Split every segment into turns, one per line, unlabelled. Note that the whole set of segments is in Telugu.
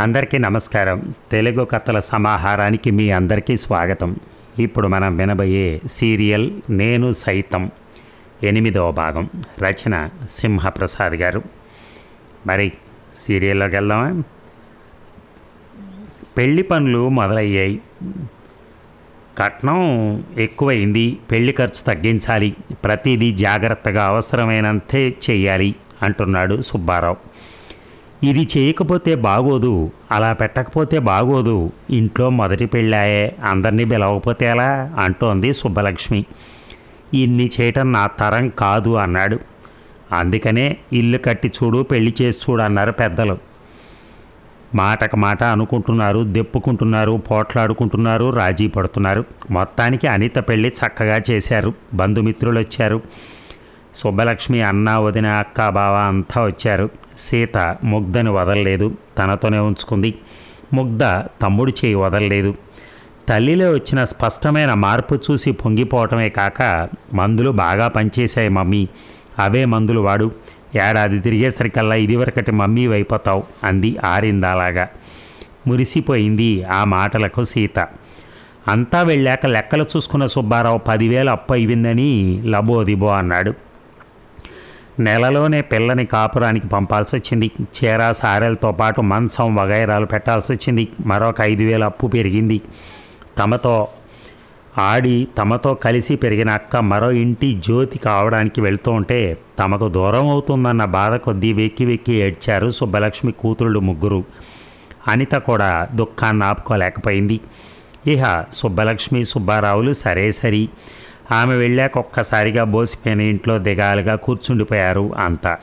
అందరికీ నమస్కారం. తెలుగు కథల సమాహారానికి మీ అందరికీ స్వాగతం. ఇప్పుడు మనం వినబోయే సీరియల్ నేను సైతం 8వ భాగం. రచన సింహప్రసాద్ గారు. మరి సీరియల్లోకి వెళ్దామా? పెళ్లి పనులు మొదలయ్యాయి. కట్నం ఎక్కువైంది, పెళ్లి ఖర్చు తగ్గించాలి, ప్రతిదీ జాగ్రత్తగా అవసరమైనంతే చెయ్యాలి అంటున్నాడు సుబ్బారావు. ఇది చేయకపోతే బాగోదు, అలా పెట్టకపోతే బాగోదు, ఇంట్లో మొదటి పెళ్ళాయే, అందరినీ పిలవకపోతే ఎలా అంటోంది సుబ్బలక్ష్మి. ఇన్ని చేయటం నా తరం కాదు అన్నాడు. అందుకనే ఇల్లు కట్టి చూడు, పెళ్లి చేసి చూడు అన్నారు పెద్దలు. మాటకు మాట అనుకుంటున్నారు, దెప్పుకుంటున్నారు, పోట్లాడుకుంటున్నారు, రాజీ పడుతున్నారు. మొత్తానికి అనిత పెళ్ళి చక్కగా చేశారు. బంధుమిత్రులు వచ్చారు. సుబ్బలక్ష్మి అన్న, వదిన, అక్క, బావ అంతా వచ్చారు. సీత ముగ్ధని వదలలేదు, తనతోనే ఉంచుకుంది. ముగ్ధ తమ్ముడి చేయి వదలలేదు. తల్లిలో వచ్చిన స్పష్టమైన మార్పు చూసి పొంగిపోవటమే కాక, మందులు బాగా పనిచేశాయి మమ్మీ, అవే మందులు వాడు, ఏడాది తిరిగేసరికల్లా ఇదివరకటి మమ్మీ అయిపోతావు అంది ఆరిందాలాగా. మురిసిపోయింది ఆ మాటలకు సీత. అంతా వెళ్ళాక లెక్కలు చూసుకున్న సుబ్బారావు 10,000 అప్పు అయిందని లబోదిబో అన్నాడు. నెలలోనే పిల్లని కాపురానికి పంపాల్సి వచ్చింది. చీర సారెలతో పాటు మంచం వగైరాలు పెట్టాల్సి వచ్చింది. మరొక 5,000 అప్పు పెరిగింది. తమతో కలిసి పెరిగిన అక్క మరో ఇంటి జ్యోతి కావడానికి వెళ్తూ ఉంటే తమకు దూరం అవుతుందన్న బాధ కొద్దీ వెక్కి వెక్కి ఏడ్చారు సుబ్బలక్ష్మి కూతుళ్ళు ముగ్గురు. అనిత కూడా దుఃఖాన్ని ఆపుకోలేకపోయింది. ఇహ సుబ్బలక్ష్మి సుబ్బారావులు సరే. ఆమె వెళ్ళాక ఒక్కసారిగా బోసిపోయిన ఇంట్లో దిగాలుగా కూర్చుండిపోయారు అంతా.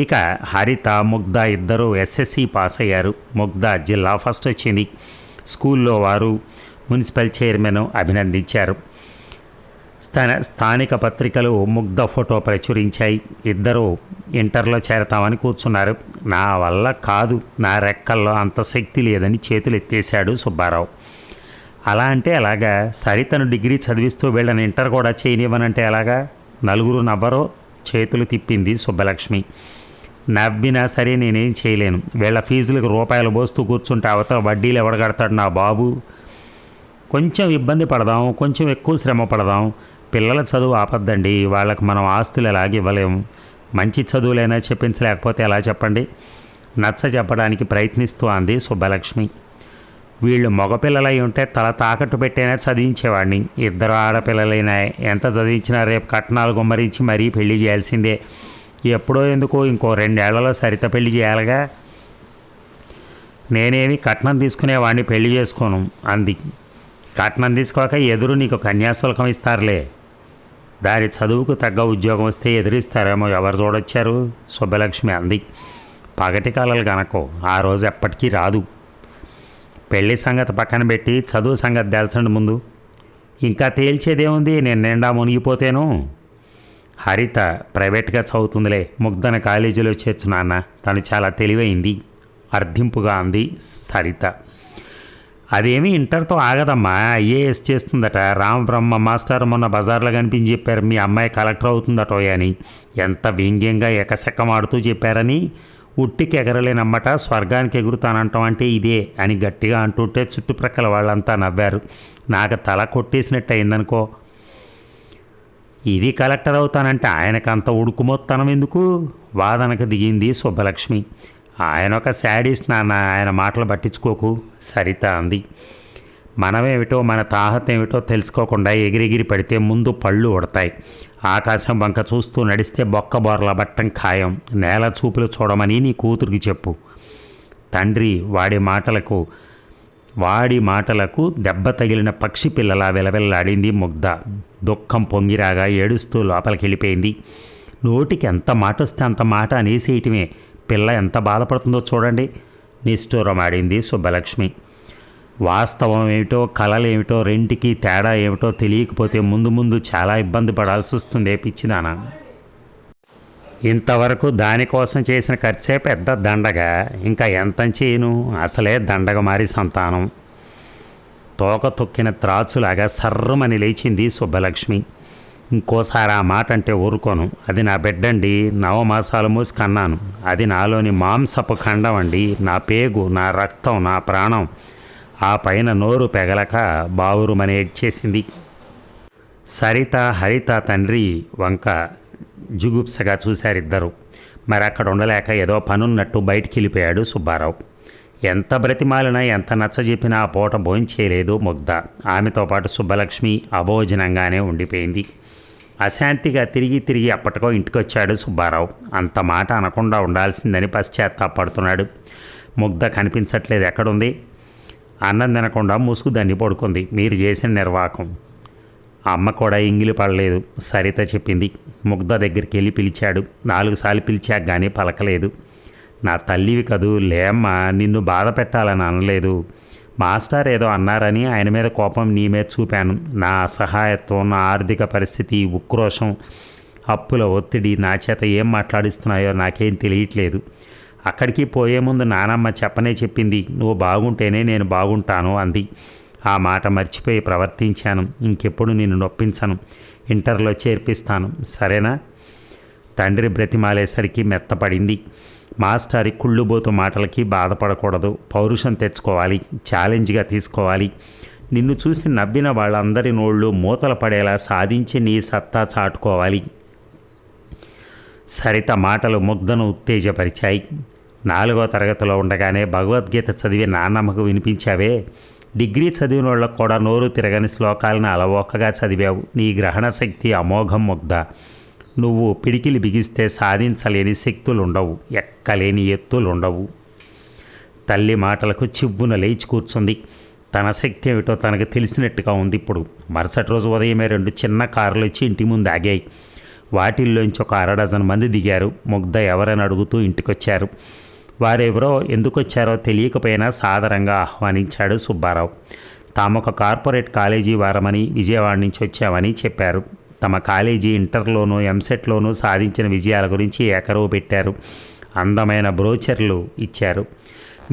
ఇక హరిత, ముగ్ధ ఇద్దరూ ఎస్ఎస్సి పాస్ అయ్యారు. ముగ్ధ జిల్లా ఫస్ట్ వచ్చింది. స్కూల్లో వారు మున్సిపల్ చైర్మన్ అభినందించారు. స్థానిక పత్రికలు ముగ్ధ ఫోటో ప్రచురించాయి. ఇద్దరూ ఇంటర్లో చేరతామని కూర్చున్నారు. నా వల్ల కాదు, నా రెక్కల్లో అంత శక్తి లేదని చేతులు ఎత్తేశాడు సుబ్బారావు. అలా అంటే ఎలాగా? సరితను డిగ్రీ చదివిస్తూ వీళ్ళని ఇంటర్ కూడా చేయనివ్వనంటే ఎలాగా? నలుగురు నవ్వరో చేతులు తిప్పింది సుబ్బలక్ష్మి. నవ్వినా సరే నేనేం చేయలేను. వీళ్ళ ఫీజులకు రూపాయలు పోస్తూ కూర్చుంటే అవతల వడ్డీలు ఎవడగడతాడు నా బాబు? కొంచెం ఇబ్బంది పడదాం, కొంచెం ఎక్కువ శ్రమ పడదాం. పిల్లల చదువు ఆపద్దండి, వాళ్ళకు మనం ఆస్తులు ఎలాగ ఇవ్వలేము. మంచి చదువులైనా చెప్పించలేకపోతే ఎలా చెప్పండి? నచ్చ చెప్పడానికి ప్రయత్నిస్తూ అంది సుబ్బలక్ష్మి. వీళ్ళు మగపిల్లలై ఉంటే తల తాకట్టు పెట్టైనా చదివించేవాడిని. ఇద్దరు ఆడపిల్లలైనా ఎంత చదివించినా రేపు కట్నాలు గుమ్మరించి మరీ పెళ్లి చేయాల్సిందే. ఎప్పుడో ఎందుకో ఇంకో 2 ఏళ్లలో సరిత పెళ్లి చేయాలిగా. నేనేమి కట్నం తీసుకునేవాడిని పెళ్లి చేసుకోను అంది. కట్నం తీసుకోక ఎదురు నీకు కన్యాశుల్కం ఇస్తారులే. దాని చదువుకు తగ్గ ఉద్యోగం వస్తే ఎదురిస్తారేమో, ఎవరు చూడొచ్చారు? సుబ్బలక్ష్మి అంది. పగటి కలలు కనుకో, ఆ రోజు ఎప్పటికీ రాదు. పెళ్లి సంగతి పక్కన పెట్టి చదువు సంగతి తేల్చండి ముందు. ఇంకా తేల్చేదేముంది, నేను నిండా మునిగిపోతేను. హరిత ప్రైవేట్గా చదువుతుందిలే, ముగ్ధన కాలేజీలో చేర్చు నాన్న, తను చాలా తెలివైంది అర్థింపుగా అంది సరిత. అదేమీ ఇంటర్తో ఆగదమ్మా, ఐఏఎస్ చేస్తుందట. రామబ్రహ్మ మాస్టర్ మొన్న బజార్లో కనిపించి చెప్పారు మీ అమ్మాయి కలెక్టర్ అవుతుందటో అని. ఎంత వ్యంగ్యంగా ఎకసెక్కమాడుతూ చెప్పారని. ఉట్టికి ఎగరలేనమ్మట, స్వర్గానికి ఎగురుతానంటాం అంటే ఇదే అని గట్టిగా అంటుంటే చుట్టుప్రక్కల వాళ్ళంతా నవ్వారు. నాకు తల కొట్టేసినట్టు అయిందనుకో. ఇది కలెక్టర్ అవుతానంటే ఆయనకంత ఉడుకుమొత్తనం ఎందుకు? వాదనకు దిగింది సుబ్బలక్ష్మి. ఆయన ఒక శాడిస్ట్ నాన్న, ఆయన మాటలు పట్టించుకోకు సరిత అంది. మనమేమిటో మన తాహతేమిటో తెలుసుకోకుండా ఎగిరెగిరి పడితే ముందు పళ్ళు ఉడతాయి. ఆకాశం వంక చూస్తూ నడిస్తే బొక్క బోర్ల బట్టం ఖాయం. నేల చూపులు చూడమని నీ కూతురికి చెప్పు. తండ్రి వాడి మాటలకు దెబ్బ తగిలిన పక్షి పిల్లలా విలవిల్లాడింది ముగ్ధ. దుఃఖం పొంగిరాగా ఏడుస్తూ లోపలికి వెళ్ళిపోయింది. నోటికి ఎంత మాట వస్తే అంత మాట అనేసేయటమే. పిల్ల ఎంత బాధపడుతుందో చూడండి నిష్ఠూరమాడింది సుబ్బలక్ష్మి. వాస్తవం ఏమిటో కలలేమిటో రెంటికి తేడా ఏమిటో తెలియకపోతే ముందు చాలా ఇబ్బంది పడాల్సి వస్తుంది పిచ్చిదానా. ఇంతవరకు దానికోసం చేసిన ఖర్చే పెద్ద దండగా, ఇంకా ఎంత చేయను? అసలే దండగ మారి సంతానం. తోక తొక్కిన త్రాచులాగా సర్రమని లేచింది సుబ్బలక్ష్మి. ఇంకోసారి ఆ మాట అంటే ఊరుకోను. అది నా బిడ్డండి. నవమాసాలు మూసి కన్నాను. అది నాలోని మాంసపు ఖండం అండి. నా పేగు, నా రక్తం, నా ప్రాణం. ఆ పైన నోరు పెగలక బావురుమని ఏడ్చేసింది. సరిత హరిత తండ్రి వంక జుగుప్సగా చూశారిద్దరు. మరి అక్కడ ఉండలేక ఏదో పనున్నట్టు బయటికి వెళ్ళిపోయాడు సుబ్బారావు. ఎంత బ్రతిమాలినా ఎంత నచ్చజెప్పినా ఆ పూట భోంచేయలేదు ముగ్ధ. ఆమెతో పాటు సుబ్బలక్ష్మి అభోజనంగానే ఉండిపోయింది. అశాంతిగా తిరిగి తిరిగి అప్పటికో ఇంటికొచ్చాడు సుబ్బారావు. అంత మాట అనకుండా ఉండాల్సిందని పశ్చాత్తాపడుతున్నాడు. ముగ్ధ కనిపించట్లేదు, ఎక్కడుంది? అన్నం తినకుండా ముసుగు దాన్ని పడుకుంది. మీరు చేసిన నిర్వాకం. అమ్మ కూడా ఇంగిలి పడలేదు, సరిత చెప్పింది. ముగ్ధ దగ్గరికి వెళ్ళి పిలిచాడు. 4 సార్లు పిలిచాక కానీ పలకలేదు. నా తల్లివి కదూ, లేమ్మా, నిన్ను బాధ పెట్టాలని అనలేదు. మాస్టర్ ఏదో అన్నారని ఆయన మీద కోపం నీ మీద చూపాను. నా అసహాయత్వం, నా ఆర్థిక పరిస్థితి, ఉక్రోషం, అప్పుల ఒత్తిడి నా చేత ఏం మాట్లాడిస్తున్నాయో నాకేం తెలియట్లేదు. అక్కడికి పోయే ముందు నానమ్మ చెప్పనే చెప్పింది, నువ్వు బాగుంటేనే నేను బాగుంటాను అంది. ఆ మాట మర్చిపోయి ప్రవర్తించాను. ఇంకెప్పుడు నిన్ను నొప్పించను. ఇంటర్లో చేర్పిస్తాను, సరేనా? తండ్రి బ్రతిమాలేసరికి మెత్తపడింది. మాస్టారి కుళ్ళుబోతు మాటలకి బాధపడకూడదు. పౌరుషం తెచ్చుకోవాలి, ఛాలెంజ్గా తీసుకోవాలి. నిన్ను చూసి నవ్విన వాళ్ళందరి నోళ్ళు మూతలు పడేలా సాధించి నీ సత్తా చాటుకోవాలి. సరిత మాటలు ముగ్ధను ఉత్తేజపరిచాయి. 4వ తరగతిలో ఉండగానే భగవద్గీత చదివి నాన్నమ్మకు వినిపించావే. డిగ్రీ చదివిన వాళ్ళకు కూడా నోరు తిరగని శ్లోకాలను అలవోకగా చదివావు. నీ గ్రహణ శక్తి అమోఘం ముగ్ధ. నువ్వు పిడికిలి బిగిస్తే సాధించలేని శక్తులుండవు, ఎక్కలేని ఎత్తులుండవు. తల్లి మాటలకు చివ్వున లేచి కూర్చుంది. తన శక్తి ఏమిటో తనకు తెలిసినట్టుగా ఉంది ఇప్పుడు. మరుసటి రోజు ఉదయమే 2 చిన్న కార్లు వచ్చి ఇంటి ముందు ఆగాయి. వాటిల్లోంచి ఒక 1/2 డజన్ మంది దిగారు. ముగ్ధ ఎవరని అడుగుతూ ఇంటికొచ్చారు. వారెవరో ఎందుకొచ్చారో తెలియకపోయినా సాదరంగా ఆహ్వానించాడు సుబ్బారావు. తామొక కార్పొరేట్ కాలేజీ వారమని, విజయవాడ నుంచి వచ్చామని చెప్పారు. తమ కాలేజీ ఇంటర్లోనూ ఎంసెట్లోనూ సాధించిన విజయాల గురించి ఏకరువు పెట్టారు. అందమైన బ్రోచర్లు ఇచ్చారు.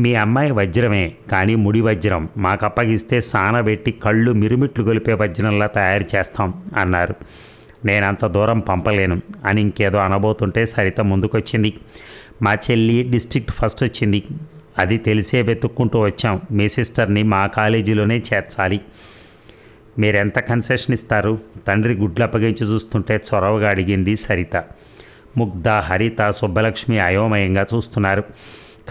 మీ అమ్మాయి వజ్రమే, కానీ ముడి వజ్రం. మాకు అప్పగిస్తే సానబెట్టి కళ్ళు మిరుమిట్లు గొలిపే వజ్రంలా తయారు చేస్తాం అన్నారు. నేనంత దూరం పంపలేను అని ఇంకేదో అనబోతుంటే సరిత ముందుకొచ్చింది. మా చెల్లి డిస్ట్రిక్ట్ ఫస్ట్ వచ్చింది. అది తెలిసే వెతుక్కుంటూ వచ్చాం. మీ సిస్టర్ని మా కాలేజీలోనే చేర్చాలి. మీరెంత కన్సెషన్ ఇస్తారు? తండ్రి గుడ్లు అప్పగించి చూస్తుంటే చొరవగా అడిగింది సరిత. ముగ్ధ, హరిత, సుబ్బలక్ష్మి అయోమయంగా చూస్తున్నారు.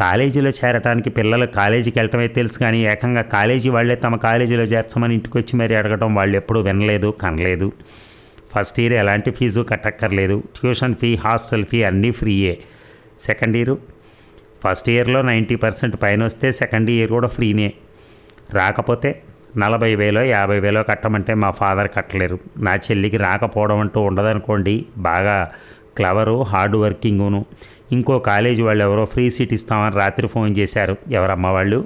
కాలేజీలో చేరటానికి పిల్లలు కాలేజీకి వెళ్ళటమే తెలుసు, కానీ ఏకంగా కాలేజీ వాళ్ళే తమ కాలేజీలో చేర్చమని ఇంటికొచ్చి మరీ అడగడం వాళ్ళు ఎప్పుడూ వినలేదు, కనలేదు. ఫస్ట్ ఇయర్ ఎలాంటి ఫీజు కట్టక్కర్లేదు. ట్యూషన్ ఫీ, హాస్టల్ ఫీ అన్నీ ఫ్రీయే. సెకండ్ ఇయర్, ఫస్ట్ ఇయర్లో 90% పైన వస్తే సెకండ్ ఇయర్ కూడా ఫ్రీనే. రాకపోతే 40,000 50,000 కట్టమంటే మా ఫాదర్ కట్టలేరు. నా చెల్లికి రాకపోవడం అంటూ ఉండదనుకోండి. బాగా క్లవరు, హార్డ్ వర్కింగును. ఇంకో కాలేజీ వాళ్ళు ఎవరో ఫ్రీ సీట్ ఇస్తామని రాత్రి ఫోన్ చేశారు. ఎవరమ్మ వాళ్ళు?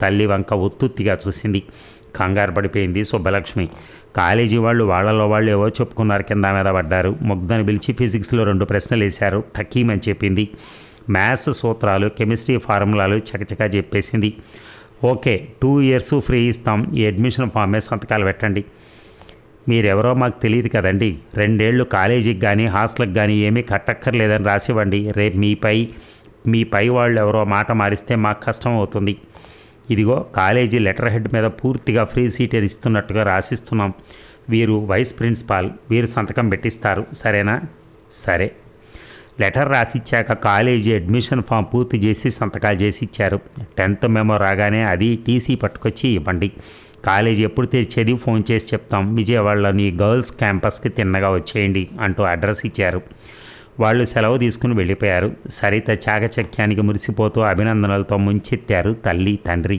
తల్లి వంక ఉత్తుత్తిగా చూసింది. కంగారు పడిపోయింది సుబ్బలక్ష్మి. కాలేజీ వాళ్ళలో వాళ్ళు ఏవో చెప్పుకున్నారు, కింద మీద పడ్డారు. ముగ్ధను పిలిచి ఫిజిక్స్లో 2 ప్రశ్నలు వేశారు. టకీమని చెప్పింది. మ్యాథ్స్ సూత్రాలు, కెమిస్ట్రీ ఫార్ములాలు చకచకా చెప్పేసింది. ఓకే, 2 years ఫ్రీ ఇస్తాం. ఈ అడ్మిషన్ ఫామ్ మీద సంతకాలు పెట్టండి. మీరెవరో మాకు తెలియదు కదండి. 2 ఏళ్ళు కాలేజీకి కానీ హాస్టల్కి కానీ ఏమీ కట్టక్కర్లేదని రాసివ్వండి. రేపు మీపై వాళ్ళు ఎవరో మాట మారిస్తే మాకు కష్టం అవుతుంది. ఇదిగో కాలేజీ లెటర్ హెడ్ మీద పూర్తిగా ఫ్రీ సీట్ ఇస్తున్నట్టుగా రాసిస్తున్నాం. వీరు వైస్ ప్రిన్సిపాల్, వీరు సంతకం పెట్టిస్తారు, సరేనా? సరే. లెటర్ రాసిచ్చాక కాలేజీ అడ్మిషన్ ఫామ్ పూర్తి చేసి సంతకాలు చేసి ఇచ్చారు. 10th మెమో రాగానే అది టీసీ పట్టుకొచ్చి ఇవ్వండి. కాలేజీ ఎప్పుడు తెరిచేది ఫోన్ చేసి చెప్తాం. విజయవాడలోని గర్ల్స్ క్యాంపస్కి తిన్నగా వచ్చేయండి అంటూ అడ్రస్ ఇచ్చారు. వాళ్ళు సెలవు తీసుకుని వెళ్ళిపోయారు. సరిత చాకచక్యానికి మురిసిపోతూ అభినందనలతో ముంచెత్తారు తల్లి, తండ్రి.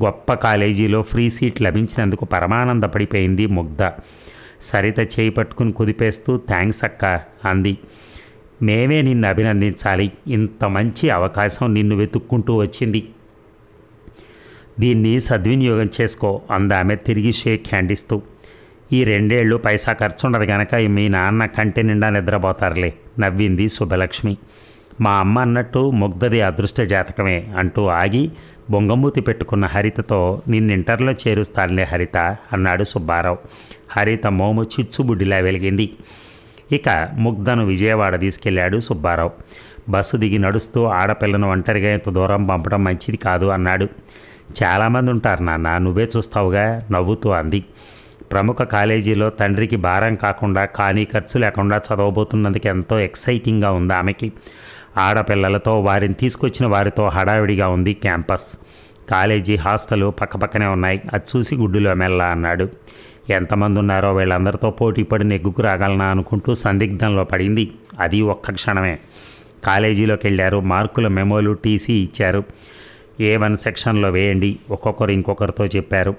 గొప్ప కాలేజీలో ఫ్రీ సీట్ లభించినందుకు పరమానందపడిపోయింది ముగ్ధ. సరిత చేయి పట్టుకుని కుదిపేస్తూ థ్యాంక్స్ అక్క అంది. మేమే నిన్ను అభినందించాలి. ఇంత మంచి అవకాశం నిన్ను వెతుక్కుంటూ వచ్చింది. దీన్ని సద్వినియోగం చేసుకో అందామె తిరిగి షేక్ హ్యాండ్ ఇస్తూ. ఈ 2 ఏళ్ళు పైసా ఖర్చు ఉండదు కనుక మీ నాన్న కంటి నిండా నిద్రపోతారులే నవ్వింది సుబ్బలక్ష్మి. మా అమ్మ అన్నట్టు ముగ్ధది అదృష్ట జాతకమే అంటూ ఆగి బొంగమూతి పెట్టుకున్న హరితతో నిన్నింటర్లో చేరుస్తానులే హరిత అన్నాడు సుబ్బారావు. హరిత మోము చిచ్చుబుడ్డిలా వెలిగింది. ఇక ముగ్ధను విజయవాడ తీసుకెళ్లాడు సుబ్బారావు. బస్సు దిగి నడుస్తూ ఆడపిల్లను ఒంటరిగా ఇంత దూరం పంపడం మంచిది కాదు అన్నాడు. చాలామంది ఉంటారు నాన్న, నువ్వే చూస్తావుగా నవ్వుతూ అంది. ప్రముఖ కాలేజీలో తండ్రికి భారం కాకుండా కానీ ఖర్చు లేకుండా చదవబోతున్నందుకు ఎంతో ఎక్సైటింగ్గా ఉంది ఆమెకి. ఆడపిల్లలతో వారిని తీసుకొచ్చిన వారితో హడావిడిగా ఉంది క్యాంపస్. కాలేజీ హాస్టలు పక్కపక్కనే ఉన్నాయి. అది చూసి గుడ్డులో మెల్ల అన్నాడు. ఎంతమంది ఉన్నారో వీళ్ళందరితో పోటీ పడి నెగ్గుకు రాగలనా అనుకుంటూ సందిగ్ధంలో పడింది. అది ఒక్క క్షణమే. కాలేజీలోకి వెళ్ళారు. మార్కుల మెమోలు టీసీ ఇచ్చారు. A1 సెక్షన్లో వేయండి ఒక్కొక్కరు ఇంకొకరితో చెప్పారు.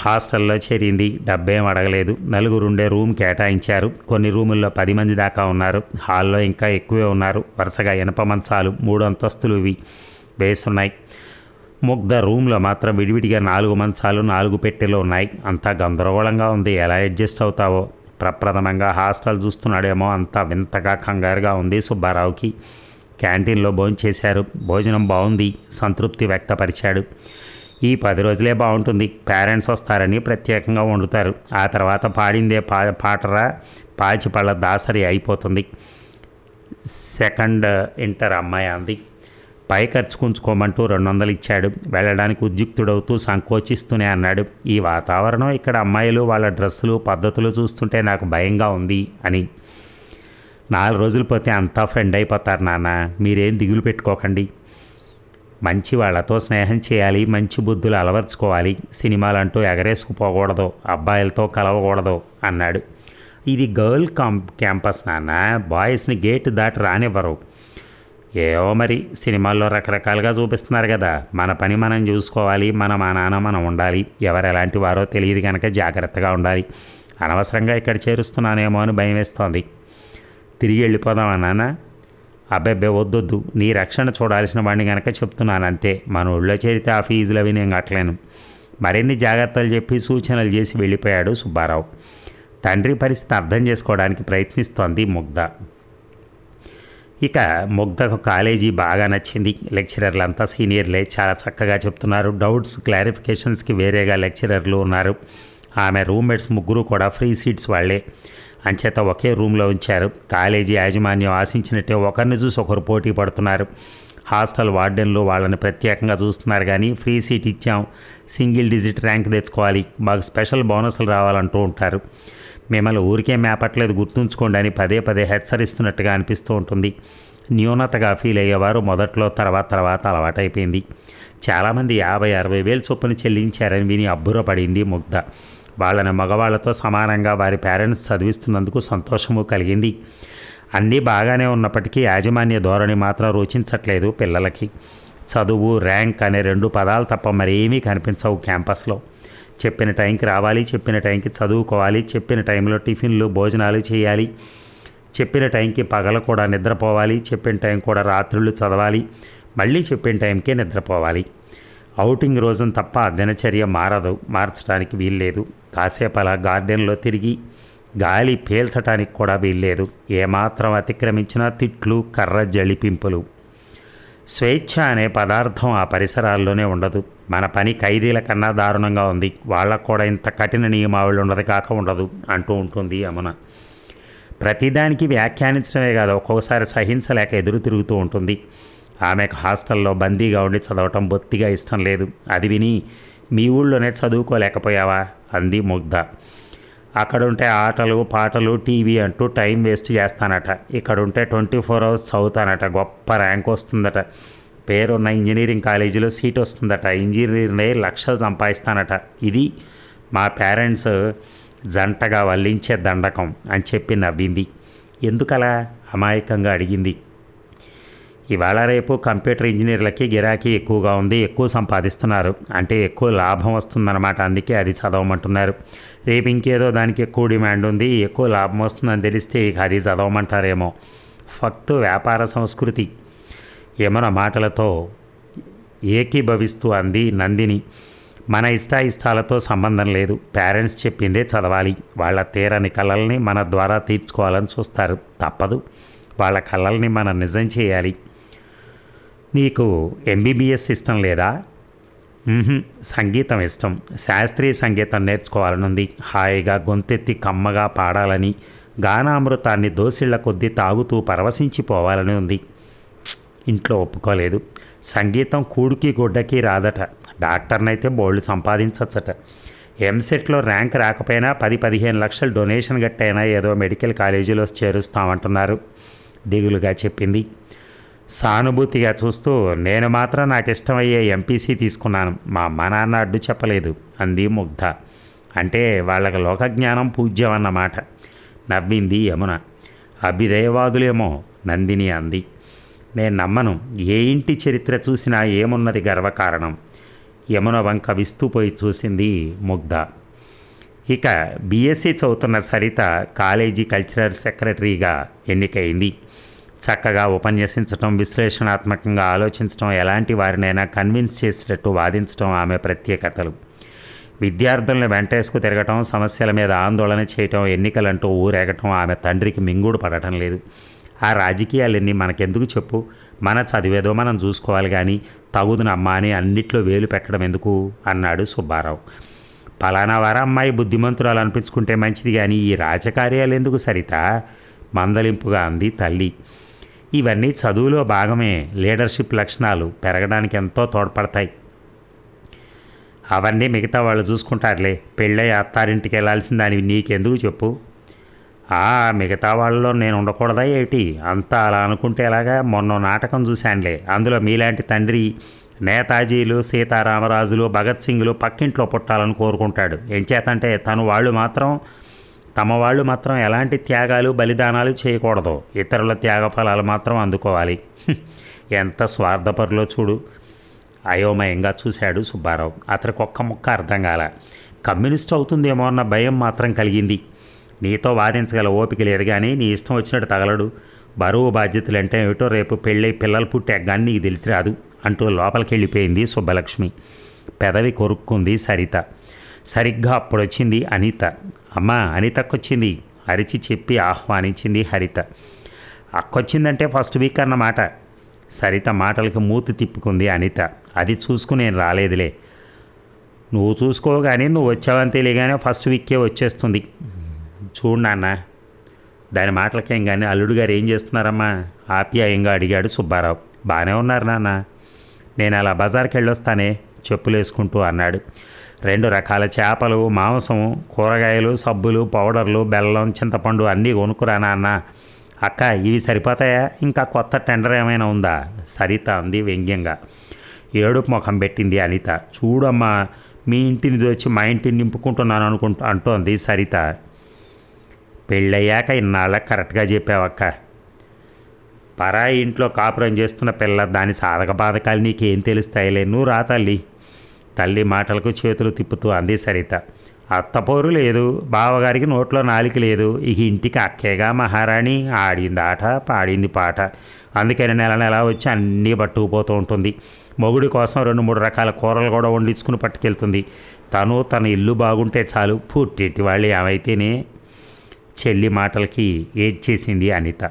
హాస్టల్లో చేరింది. డబ్బేం అడగలేదు. నలుగురుండే రూమ్ కేటాయించారు. కొన్ని రూముల్లో 10 మంది దాకా ఉన్నారు. హాల్లో ఇంకా ఎక్కువే ఉన్నారు. వరుసగా ఇనప మంచాలు 3 అంతస్తులు ఇవి వేసున్నాయి. ముగ్ధ రూమ్లో మాత్రం విడివిడిగా 4 మంచాలు 4 పెట్టెలు ఉన్నాయి. అంతా గందరగోళంగా ఉంది. ఎలా అడ్జస్ట్ అవుతావో. ప్రప్రథమంగా హాస్టల్ చూస్తున్నాడేమో అంతా వింతగా కంగారుగా ఉంది సుబ్బారావుకి. క్యాంటీన్లో భోంచేశారు. భోజనం బాగుంది. సంతృప్తి వ్యక్తపరిచాడు. ఈ 10 రోజులే బాగుంటుంది. పేరెంట్స్ వస్తారని ప్రత్యేకంగా వండుతారు. ఆ తర్వాత పాడిందే పాటరా పాచిపళ్ళ దాసరి అయిపోతుంది. సెకండ్ ఇంటర్ అమ్మాయి అంది. పై ఖర్చు కుంచుకోమంటూ 200 ఇచ్చాడు. వెళ్ళడానికి ఉద్యుక్తుడవుతూ సంకోచిస్తూనే అన్నాడు. ఈ వాతావరణం, ఇక్కడ అమ్మాయిలు వాళ్ళ డ్రెస్సులు పద్ధతులు చూస్తుంటే నాకు భయంగా ఉంది అని. 4 రోజులు పోతే అంతా ఫ్రెండ్ అయిపోతారు నాన్న, మీరేం దిగులు పెట్టుకోకండి. మంచి వాళ్ళతో స్నేహం చేయాలి, మంచి బుద్ధులు అలవర్చుకోవాలి. సినిమాలంటూ ఎగరేసుకుపోకూడదు, అబ్బాయిలతో కలవకూడదు అన్నాడు. ఇది గర్ల్ క్యాంపస్ నాన్న, బాయ్స్ని గేట్ దాటి రానివ్వరు. ఏవో మరి, సినిమాల్లో రకరకాలుగా చూపిస్తున్నారు కదా. మన పని మనం చూసుకోవాలి. మా నాన్న మనం ఉండాలి. ఎవరు ఎలాంటి వారో తెలియదు కనుక జాగ్రత్తగా ఉండాలి. అనవసరంగా ఇక్కడ చేరుస్తున్నానేమో అని భయం వేస్తోంది. తిరిగి వెళ్ళిపోదామా నాన్న? అబ్బెబ్బే వద్దొద్దు, నీ రక్షణ చూడాల్సిన వాడిని కనుక చెప్తున్నాను అంతే. మన ఊళ్ళో చేరితే ఆ ఫీజులు అవి నేను కట్టలేను. మరిన్ని జాగ్రత్తలు చెప్పి సూచనలు చేసి వెళ్ళిపోయాడు సుబ్బారావు. తండ్రి పరిస్థితి అర్థం చేసుకోవడానికి ప్రయత్నిస్తోంది ముగ్ధ. ఇక ముగ్ధకు కాలేజీ బాగా నచ్చింది. లెక్చరర్లంతా సీనియర్లే, చాలా చక్కగా చెప్తున్నారు. డౌట్స్ క్లారిఫికేషన్స్కి వేరేగా లెక్చరర్లు ఉన్నారు. ఆమె రూమ్మేట్స్ 3 కూడా ఫ్రీ సీట్స్ వాళ్లే. అంచేత ఒకే రూమ్లో ఉంచారు. కాలేజీ యాజమాన్యం ఆశించినట్టే ఒకరిని చూసి ఒకరు పోటీ పడుతున్నారు. హాస్టల్ వార్డెన్లు వాళ్ళని ప్రత్యేకంగా చూస్తున్నారు. కానీ ఫ్రీ సీట్ ఇచ్చాం, సింగిల్ డిజిట్ ర్యాంక్ తెచ్చుకోవాలి, మాకు స్పెషల్ బోనస్లు రావాలంటూ ఉంటారు. మిమ్మల్ని ఊరికే మేపట్లేదు, గుర్తుంచుకోండి అని పదే పదే హెచ్చరిస్తున్నట్టుగా అనిపిస్తూ ఉంటుంది. న్యూనతగా ఫీల్ అయ్యేవారు మొదట్లో, తర్వాత అలవాటైపోయింది. చాలామంది 50-60 వేలు చొప్పున చెల్లించారని విని అబ్బురపడింది ముగ్ధ. వాళ్ళని మగవాళ్లతో సమానంగా వారి పేరెంట్స్ చదివిస్తున్నందుకు సంతోషము కలిగింది. అన్నీ బాగానే ఉన్నప్పటికీ యాజమాన్య ధోరణి మాత్రం రుచించట్లేదు పిల్లలకి. చదువు, ర్యాంక్ అనే 2 పదాలు తప్ప మరేమీ కనిపించవు క్యాంపస్లో. చెప్పిన టైంకి రావాలి, చెప్పిన టైంకి చదువుకోవాలి, చెప్పిన టైంలో టిఫిన్లు భోజనాలు చేయాలి, చెప్పిన టైంకి పగల కూడా నిద్రపోవాలి, చెప్పిన టైం కూడా రాత్రుళ్ళు చదవాలి, మళ్ళీ చెప్పిన టైంకే నిద్రపోవాలి. ఔటింగ్ రోజున తప్ప దినచర్య మార్చడానికి వీల్లేదు. కాసేపు అలా గార్డెన్లో తిరిగి గాలి పీల్చడానికి కూడా వీల్లేదు. ఏమాత్రం అతిక్రమించినా తిట్లు, కర్ర జళిపింపులు. స్వేచ్ఛ అనే పదార్థం ఆ పరిసరాల్లోనే ఉండదు. మన పని ఖైదీల కన్నా దారుణంగా ఉంది. వాళ్ళకు కూడా ఇంత కఠిన నియమావళి ఉండదు కాక ఉండదు అంటూ ఉంటుంది యమున. ప్రతిదానికి వ్యాఖ్యానించడమే కాదు, ఒక్కొక్కసారి సహించలేక ఎదురు తిరుగుతూ ఉంటుంది. ఆమెకు హాస్టల్లో బందీగా ఉండి చదవటం బొత్తిగా ఇష్టం లేదు. అది విని మీ ఊళ్ళోనే చదువుకోలేకపోయావా అంది ముగ్ధ. అక్కడుంటే ఆటలు పాటలు టీవీ అంటూ టైం వేస్ట్ చేస్తానట. ఇక్కడుంటే 24 hours చదువుతానట. గొప్ప ర్యాంక్ వస్తుందట. పేరున్న ఇంజనీరింగ్ కాలేజీలో సీట్ వస్తుందట. ఇంజనీరింగ్ లక్షలు సంపాదిస్తానట. ఇది మా పేరెంట్స్ జంటగా వల్లించే దండకం అని చెప్పి నవ్వింది. ఎందుకలా అమాయకంగా అడిగింది. ఇవాళ రేపు కంప్యూటర్ ఇంజనీర్లకి గిరాకీ ఎక్కువగా ఉంది, ఎక్కువ సంపాదిస్తున్నారు, అంటే ఎక్కువ లాభం వస్తుందన్నమాట. అందుకే అది చదవమంటున్నారు. రేపు ఇంకేదో దానికి ఎక్కువ డిమాండ్ ఉంది, ఎక్కువ లాభం వస్తుందని తెలిస్తే ఇక అది చదవమంటారేమో. ఫక్తు వ్యాపార సంస్కృతి. యమున మాటలతో ఏకీభవిస్తూ అంది నందిని. మన ఇష్టాయిష్టాలతో సంబంధం లేదు. పేరెంట్స్ చెప్పిందే చదవాలి. వాళ్ళ తీరని కలల్ని మన ద్వారా తీర్చుకోవాలని చూస్తారు. తప్పదు. వాళ్ళ కలల్ని మనం నిజం చేయాలి. నీకు ఎంబీబీఎస్ ఇష్టం లేదా? సంగీతం ఇష్టం. శాస్త్రీయ సంగీతం నేర్చుకోవాలనుంది. హాయిగా గొంతెత్తి కమ్మగా పాడాలని, గానామృతాన్ని దోసిళ్ల కొద్దీ తాగుతూ పరవశించిపోవాలని ఉంది. ఇంట్లో ఒప్పుకోలేదు. సంగీతం కూడుకి గుడ్డకి రాదట. డాక్టర్నైతే బోల్డ్ సంపాదించచ్చట. ఎంసెట్లో ర్యాంక్ రాకపోయినా 10-15 లక్షలు డొనేషన్ గట్టైనా ఏదో మెడికల్ కాలేజీలో చేరుస్తామంటున్నారు దిగులుగా చెప్పింది. సానుభూతిగా చూస్తూ, నేను మాత్రం నాకు ఇష్టమయ్యే ఎంపీసీ తీసుకున్నాను. మా అమ్మ నాన్న అడ్డు చెప్పలేదు అంది ముగ్ధ. అంటే వాళ్ళకి లోకజ్ఞానం పూజ్యం అన్నమాట. నవ్వింది యమున. అభ్యుదయవాదులేమో నందిని అంది. నేను నమ్మను. ఏ ఇంటి చరిత్ర చూసినా ఏమున్నది గర్వకారణం. యమున వంక విస్తుపోయి చూసింది ముగ్ధ. ఇక బీఎస్సీ చదువుతున్న సరిత కాలేజీ కల్చరల్ సెక్రటరీగా ఎన్నికైంది. చక్కగా ఉపన్యసించడం, విశ్లేషణాత్మకంగా ఆలోచించడం, ఎలాంటి వారినైనా కన్విన్స్ చేసేటట్టు వాదించడం ఆమె ప్రత్యేకతలు. విద్యార్థులను వెంటేసుకు తిరగటం, సమస్యల మీద ఆందోళన చేయటం, ఎన్నికలంటూ ఊరేగటం ఆమె తండ్రికి మింగుడు పడటం లేదు. ఆ రాజకీయాలన్నీ మనకెందుకు చెప్పు, మన చదివేదో మనం చూసుకోవాలి కానీ తగుదునమ్మా అని అన్నిట్లో వేలు పెట్టడం ఎందుకు అన్నాడు సుబ్బారావు. పలానా వార అమ్మాయి బుద్ధిమంతురాలు అనిపించుకుంటే మంచిది కానీ ఈ రాజకార్యాలు ఎందుకు సరిత మందలింపుగా అంది తల్లి. ఇవన్నీ చదువులో భాగమే. లీడర్షిప్ లక్షణాలు పెరగడానికి ఎంతో తోడ్పడతాయి. అవన్నీ మిగతా వాళ్ళు చూసుకుంటారులే. పెళ్ళై అత్తారింటికి వెళ్ళాల్సిందని నీకెందుకు చెప్పు. మిగతా వాళ్ళలో నేను ఉండకూడదా ఏమిటి? అంతా అలా అనుకుంటే ఎలాగా? మొన్న నాటకం చూశానులే. అందులో మీలాంటి తండ్రి నేతాజీలు, సీతారామరాజులు, భగత్ సింగ్లు పక్కింట్లో పుట్టాలని కోరుకుంటాడు. ఏం చేతంటే తమ వాళ్ళు మాత్రం ఎలాంటి త్యాగాలు బలిదానాలు చేయకూడదు. ఇతరుల త్యాగ ఫలాలు మాత్రం అందుకోవాలి. ఎంత స్వార్థపరులో చూడు. అయోమయంగా చూశాడు సుబ్బారావు. అతనికి ఒక్క ముక్క అర్థం కాల. కమ్యూనిస్ట్ అవుతుందేమో అన్న భయం మాత్రం కలిగింది. నీతో వాదించగల ఓపిక లేదు కానీ నీ ఇష్టం వచ్చినట్టు తగలడు. బరువు బాధ్యతలు అంటే ఏమిటో రేపు పెళ్ళై పిల్లలు పుట్టే కానీ నీకు తెలిసి రాదు అంటూ లోపలికి వెళ్ళిపోయింది సుబ్బలక్ష్మి. పెదవి కొరుక్కుంది సరిత. సరిగ్గా అప్పుడొచ్చింది అనిత. అమ్మా, అనితక్కొచ్చింది అరిచి చెప్పి ఆహ్వానించింది హరిత. అక్కొచ్చిందంటే ఫస్ట్ వీక్ అన్నమాట. సరిత మాటలకి మూతి తిప్పుకుంది అనిత. అది చూసుకుని నేను రాలేదులే. నువ్వు చూసుకోగానే నువ్వు వచ్చావని తెలియగానే ఫస్ట్ వీక్కే వచ్చేస్తుంది. చూడు నాన్న. దాని మాటలకేం కానీ అల్లుడు గారు ఏం చేస్తున్నారమ్మా ఆప్యాయంగా అడిగాడు సుబ్బారావు. బాగానే ఉన్నారు నాన్న. నేను అలా బజార్కి వెళ్ళొస్తానే చెప్పులు వేసుకుంటూ అన్నాడు. 2 రకాల చేపలు, మాంసం, కూరగాయలు, సబ్బులు, పౌడర్లు, బెల్లం, చింతపండు అన్నీ కొనుక్కురానా అన్న. అక్క, ఇవి సరిపోతాయా? ఇంకా కొత్త టెండర్ ఏమైనా ఉందా? సరిత అంది వ్యంగ్యంగా. ఏడుపు ముఖం పెట్టింది అనిత. చూడమ్మా, మీ ఇంటిని దోచి మా ఇంటిని నింపుకుంటున్నాను అంటోంది సరిత. పెళ్ళయ్యాక ఇన్నాళ్ళకి కరెక్ట్గా చెప్పావక్క. పరాయి ఇంట్లో కాపురం చేస్తున్న పిల్ల దాని సాధక బాధకాలు నీకేం తెలుస్తాయిలే. నువ్వు రా తల్లి. తల్లి మాటలకు చేతులు తిప్పుతూ అంది సరిత. అత్తపోరు లేదు, బావగారికి నోట్లో నాలిక లేదు. ఇక ఇంటికి అక్కేగా మహారాణి. ఆడింది ఆట, పాడింది పాట. అందుకని నెల వచ్చి అన్నీ పట్టుకుపోతూ ఉంటుంది. మొగుడి కోసం 2-3 రకాల కూరలు కూడా వండించుకుని పట్టుకెళ్తుంది. తన ఇల్లు బాగుంటే చాలు. పుట్టింటి వాళ్ళు ఏమైతేనే. చెల్లి మాటలకి ఏడ్చేసింది అనిత.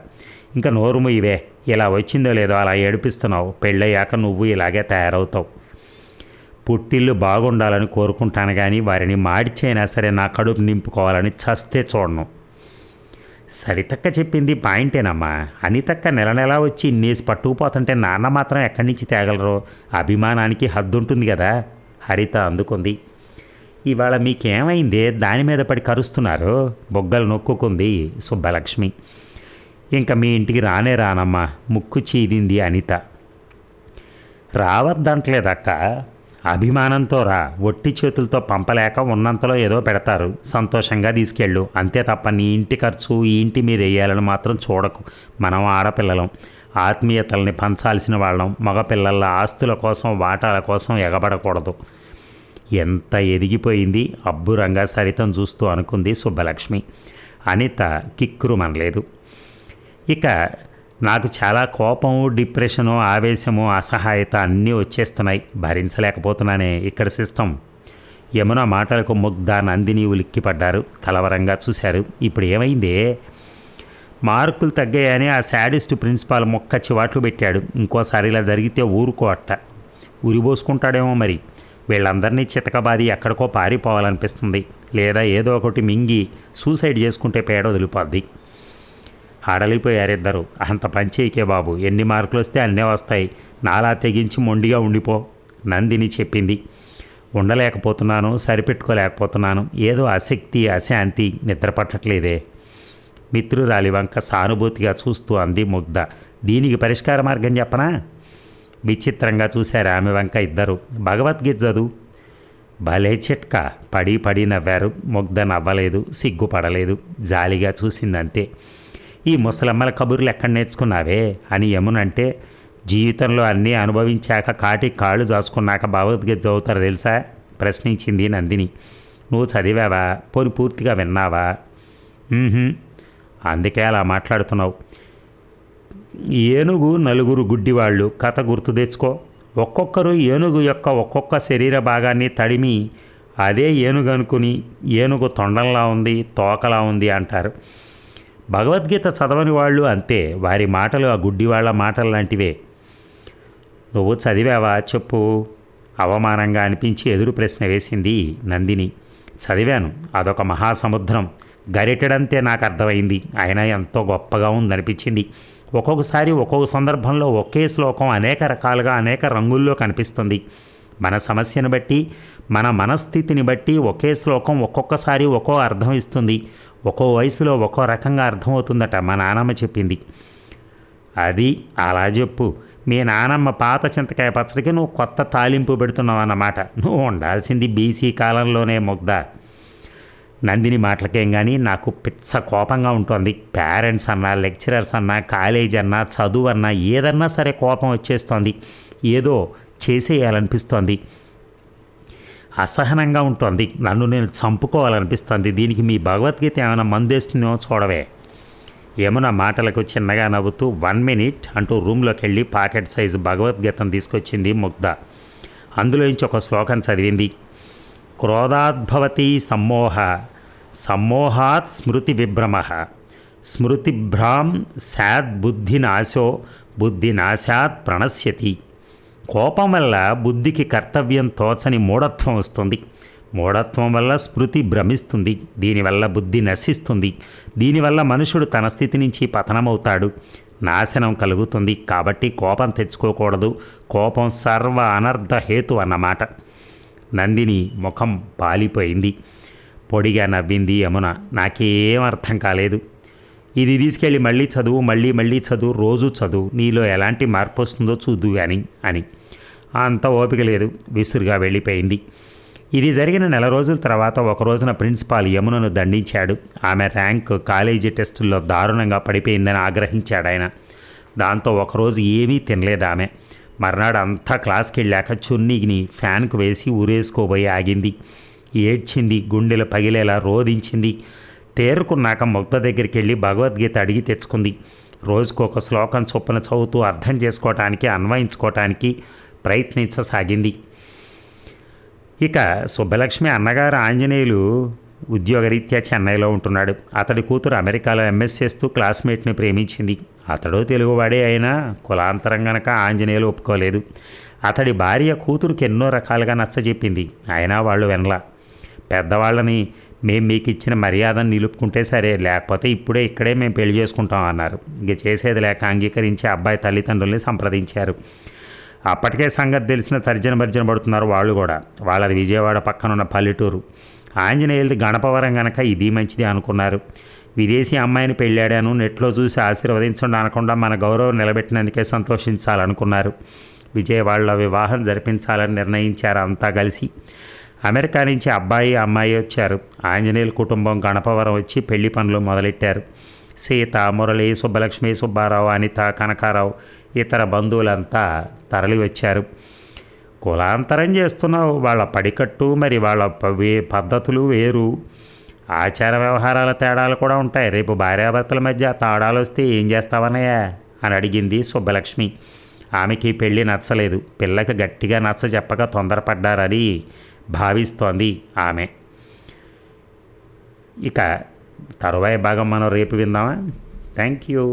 ఇంకా నోరుము ఇవే. ఇలా వచ్చిందో లేదో అలా ఏడిపిస్తున్నావు. పెళ్ళయ్యాక నువ్వు ఇలాగే తయారవుతావు. పుట్టిల్లు బాగుండాలని కోరుకుంటాను కానీ వారిని మాడిచైనా సరే నా కడుపు నింపుకోవాలని చస్తే చూడను. సరితక్క చెప్పింది పాయింటేనమ్మా. అనితక్క నెల వచ్చి ఇన్నేసి పట్టుకుపోతుంటే నాన్న మాత్రం ఎక్కడి నుంచి తేగలరో? అభిమానానికి హద్దుంటుంది కదా. హరిత అందుకుంది. ఇవాళ మీకేమైందే దాని మీద పడి కరుస్తున్నారు? బొగ్గలు నొక్కుకుంది సుబ్బలక్ష్మి. ఇంకా మీ ఇంటికి రానమ్మా ముక్కు చీదింది అనిత. రావద్దంటలేదక్క. అభిమానంతో రా. ఒట్టి చేతులతో పంపలేక ఉన్నంతలో ఏదో పెడతారు. సంతోషంగా తీసుకెళ్ళు. అంతే తప్ప నీ ఇంటి ఖర్చు ఈ ఇంటి మీద వేయాలని మాత్రం చూడకు. మనం ఆడపిల్లలం. ఆత్మీయతల్ని పంచాల్సిన వాళ్ళం. మగపిల్లల ఆస్తుల కోసం, వాటాల కోసం ఎగబడకూడదు. ఎంత ఎదిగిపోయింది అబ్బురంగా సరితం చూస్తూ అనుకుంది సుబ్బలక్ష్మి. అనిత కిక్కురుమనలేదు. ఇక నాకు చాలా కోపము, డిప్రెషను, ఆవేశము, అసహాయత అన్నీ వచ్చేస్తున్నాయి. భరించలేకపోతున్నానే ఇక్కడ సిస్టమ్. యమున మాటలకు ముగ్ధ, నందిని ఉలిక్కిపడ్డారు. కలవరంగా చూశారు. ఇప్పుడు ఏమైందే? మార్కులు తగ్గాయని ఆ శాడిస్ట్ ప్రిన్సిపాల్ మొక్క చివాట్లు పెట్టాడు. ఇంకోసారి ఇలా జరిగితే ఊరుకోట ఉరిపోసుకుంటాడేమో మరి. వీళ్ళందరినీ చితకబాది ఎక్కడికో పారిపోవాలనిపిస్తుంది. లేదా ఏదో ఒకటి మింగి సూసైడ్ చేసుకుంటే పేడ వదిలిపోద్ది. ఆడలిపోయారిద్దరు. అంత పంచేయికే బాబు, ఎన్ని మార్కులు వస్తే అన్నీ వస్తాయి, నాలా తెగించి మొండిగా ఉండిపో నందిని చెప్పింది. ఉండలేకపోతున్నాను, సరిపెట్టుకోలేకపోతున్నాను, ఏదో ఆసక్తి అశాంతి, నిద్ర పట్టట్లేదే. మిత్రురాలి వంక సానుభూతిగా చూస్తూ అంది ముగ్ధ. దీనికి పరిష్కార మార్గం చెప్పనా? విచిత్రంగా చూశారు ఆమె వంక ఇద్దరు. భగవద్గీత చదువు. భలే చిట్కా. పడి పడి నవ్వారు. ముగ్ధ నవ్వలేదు, సిగ్గుపడలేదు, జాలిగా చూసిందంతే. ఈ ముసలమ్మల కబుర్లు ఎక్కడ నేర్చుకున్నావే అని యమునంటే, జీవితంలో అన్నీ అనుభవించాక కాటి కాళ్ళు దాచుకున్నాక భగవద్గీత చదువుతారు తెలుసా ప్రశ్నించింది నందిని. నువ్వు చదివావా? పోని పూర్తిగా విన్నావా? అందుకే అలా మాట్లాడుతున్నావు. ఏనుగు నలుగురు గుడ్డివాళ్ళు కథ గుర్తు తెచ్చుకో. ఒక్కొక్కరు ఏనుగు యొక్క ఒక్కొక్క శరీర భాగాన్ని తడిమి అదే ఏనుగు అనుకుని ఏనుగు తొండంలా ఉంది, తోకలా ఉంది అంటారు. భగవద్గీత చదవని వాళ్ళు అంతే. వారి మాటలు ఆ గుడ్డివాళ్ల మాటలు లాంటివే. నువ్వు చదివావా చెప్పు? అవమానంగా అనిపించి ఎదురు ప్రశ్న వేసింది నందిని. చదివాను. అదొక మహాసముద్రం. గరిటెడంతే నాకు అర్థమైంది. అయినా ఎంతో గొప్పగా ఉందనిపించింది. ఒక్కొక్కసారి ఒక్కొక్క సందర్భంలో ఒకే శ్లోకం అనేక రకాలుగా అనేక రంగుల్లో కనిపిస్తుంది. మన సమస్యను బట్టి, మన మనస్థితిని బట్టి ఒకే శ్లోకం ఒక్కొక్కసారి ఒక్కో అర్థం ఇస్తుంది. ఒక్కో వయసులో ఒక్కో రకంగా అర్థమవుతుందట మా నానమ్మ చెప్పింది. అది అలా చెప్పు. మీ నానమ్మ పాత చింతకాయ పచ్చడికి నువ్వు కొత్త తాలింపు పెడుతున్నావు అన్నమాట. నువ్వు ఉండాల్సింది బీసీ కాలంలోనే ముగ్ధ. నందిని మాటలకేం కానీ నాకు పిచ్చ కోపంగా ఉంటుంది. పేరెంట్స్ అన్నా, లెక్చరర్స్ అన్నా, కాలేజ్ అన్నా, చదువు అన్నా, ఏదన్నా సరే కోపం వచ్చేస్తోంది. ఏదో చేసేయాలనిపిస్తోంది. అసహనంగా ఉంటుంది. నన్ను నేను చంపుకోవాలనిపిస్తుంది. దీనికి మీ భగవద్గీత ఏమైనా మందేస్తుందో చూడవే. యమున మాటలకు చిన్నగా నవ్వుతూ 1 minute అంటూ రూమ్లోకి వెళ్ళి పాకెట్ సైజు భగవద్గీతను తీసుకొచ్చింది ముగ్ధ. అందులోంచి ఒక శ్లోకం చదివింది. క్రోధాద్భవతి సమ్మోహ, సమ్మోహాత్ స్మృతి విభ్రమ, స్మృతిభ్రాం స్యాద్ బుద్ధినాశో, బుద్ధినాశాత్ ప్రణశ్యతి. కోపం వల్ల బుద్ధికి కర్తవ్యం తోచని మూఢత్వం వస్తుంది. మూఢత్వం వల్ల స్మృతి భ్రమిస్తుంది. దీనివల్ల బుద్ధి నశిస్తుంది. దీనివల్ల మనుషుడు తన స్థితి నుంచి పతనమవుతాడు, నాశనం కలుగుతుంది. కాబట్టి కోపం తెచ్చుకోకూడదు. కోపం సర్వ అనర్థ హేతు అన్నమాట. నందిని ముఖం పాలిపోయింది. పొడిగా నవ్వింది యమున. నాకేం అర్థం కాలేదు. ఇది తీసుకెళ్ళి మళ్ళీ చదువు, మళ్ళీ చదువు, రోజు చదువు, నీలో ఎలాంటి మార్పు వస్తుందో చూద్దు కానీ అని. అంత ఓపిక లేదు. విసురుగా వెళ్ళిపోయింది. ఇది జరిగిన 4 రోజుల తర్వాత ఒక రోజున ప్రిన్సిపాల్ యమునను దండించాడు. ఆమె ర్యాంక్ కాలేజీ టెస్టుల్లో దారుణంగా పడిపోయిందని ఆగ్రహించాడు ఆయన. దాంతో ఒకరోజు ఏమీ తినలేదు ఆమె. మర్నాడు అంతా క్లాస్కి వెళ్ళాక చున్నీని ఫ్యాన్కు వేసి ఊరేసుకోబోయి ఆగింది. ఏడ్చింది. గుండెలు పగిలేలా రోధించింది. తేరుకున్నాక ముగ్ధ దగ్గరికి వెళ్ళి భగవద్గీత అడిగి తెచ్చుకుంది. రోజుకొక శ్లోకం చొప్పున చదువుతూ అర్థం చేసుకోవటానికి, అన్వయించుకోవటానికి ప్రయత్నించసాగింది. ఇక సుబ్బలక్ష్మి అన్నగారు ఆంజనేయులు ఉద్యోగరీత్యా చెన్నైలో ఉంటున్నాడు. అతడి కూతురు అమెరికాలో ఎంఎస్ చేస్తూ క్లాస్మేట్ని ప్రేమించింది. అతడు తెలుగువాడే అయినా కులాంతరం గనక ఆంజనేయులు ఒప్పుకోలేదు. అతడి భార్య కూతురుకి ఎన్నో రకాలుగా నచ్చజెప్పింది. అయినా వాళ్ళు వినలా. పెద్దవాళ్ళని మేము మీకు ఇచ్చిన మర్యాదను నిలుపుకుంటే సరే, లేకపోతే ఇక్కడే మేము పెళ్లి చేసుకుంటాం అన్నారు. ఇంక చేసేది లేక అంగీకరించి అబ్బాయి తల్లిదండ్రుల్ని సంప్రదించారు. అప్పటికే సంగతి తెలిసిన తర్జన భర్జన పడుతున్నారు వాళ్ళు కూడా. వాళ్ళది విజయవాడ పక్కనున్న పల్లెటూరు. ఆంజనేయులది గణపవరం గనక ఇది మంచిది అనుకున్నారు. విదేశీ అమ్మాయిని పెళ్ళాడాను, నెట్లో చూసి ఆశీర్వదించండి అనకుండా మన గౌరవం నిలబెట్టినందుకే సంతోషించాలనుకున్నారు. విజయవాడలో వివాహం జరిపించాలని నిర్ణయించారు అంతా కలిసి. అమెరికా నుంచి అబ్బాయి అమ్మాయి వచ్చారు. ఆంజనేయుల కుటుంబం గణపవరం వచ్చి పెళ్లి పనులు మొదలెట్టారు. సీత, మురళి, సుబ్బలక్ష్మి, సుబ్బారావు, అనిత, కనకారావు, ఇతర బంధువులంతా తరలి వచ్చారు. కులాంతరం చేస్తున్నావు, వాళ్ళ పడికట్టు మరి వాళ్ళ పద్ధతులు వేరు, ఆచార వ్యవహారాల తేడాలు కూడా ఉంటాయి. రేపు భార్యాభర్తల మధ్య తేడాలు వస్తే ఏం చేస్తావనయ్యా అని అడిగింది సుబ్బలక్ష్మి. ఆమెకి పెళ్ళి నచ్చలేదు. పిల్లకి గట్టిగా నచ్చ చెప్పక తొందరపడ్డారని భావిస్తోంది ఆమె. ఇక తరువాయి భాగం మనం రేపు విందామా? Thank you.